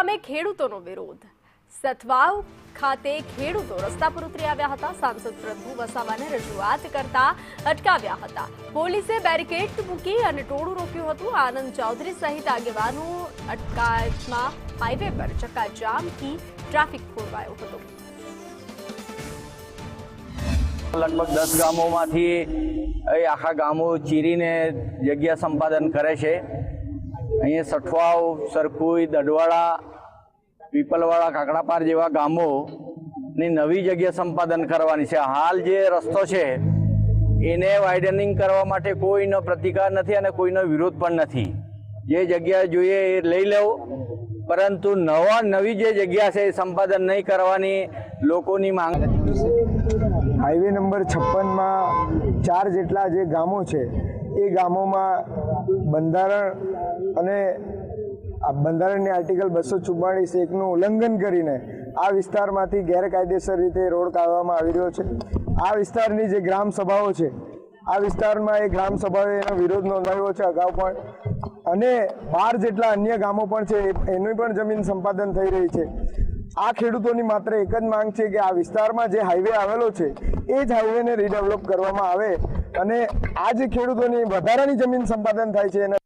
સામે ખેડૂતોનો વિરોધ। સથવાવ ખાતે ખેડૂતો રસ્તા પર ઉતરી આવ્યા હતા। સાંસદ પ્રભુ વસાવાને રજૂઆત કરતા અટકાવ્યા હતા। પોલીસે બેરિકેડ મૂકી અને ટોળું રોક્યું હતું। આનંદ ચૌધરી સહિત આગેવાનો અટકાયતમાં હાઈવે પર ચક્કાજામથી ટ્રાફિક ખોરવાયો હતો। लगभग 10 ગામોમાંથી આખા ગામો ચીરીને જગ્યા સંપાદન કરે છે। અહીંયા સઠવાવ, સરખુઈ, દડવાડા, પીપલવાડા, કાકડાપાર જેવા ગામોની નવી જગ્યા સંપાદન કરવાની છે। હાલ જે રસ્તો છે એને વાઇડનિંગ કરવા માટે કોઈનો પ્રતિકાર નથી અને કોઈનો વિરોધ પણ નથી। જે જગ્યા જોઈએ એ લઈ લેવું, પરંતુ નવી જે જગ્યા છે એ સંપાદન નહીં કરવાની લોકોની માંગ। હાઈવે નંબર 56 માં 4 જેટલા જે ગામો છે એ ગામોમાં બંધારણ અને બંધારણની આર્ટિકલ 244(1) નું ઉલ્લંઘન કરીને આ વિસ્તારમાંથી ગેરકાયદેસર રીતે રોડ કાઢવામાં આવી રહ્યો છે। આ વિસ્તારની જે ગ્રામ સભાઓ છે, આ વિસ્તારમાં એ ગ્રામ સભાએ એનો વિરોધ નોંધાવ્યો છે અગાઉ પણ, અને 12 જેટલા અન્ય ગામો પણ છે એની પણ જમીન સંપાદન થઈ રહી છે। આ ખેડૂતોની માત્ર એક જ માંગ છે કે આ વિસ્તારમાં જે હાઈવે આવેલો છે એ જ હાઈવેને રીડેવલપ કરવામાં આવે અને આ જે ખેડૂતોની વધારાની જમીન સંપાદન થાય છે એને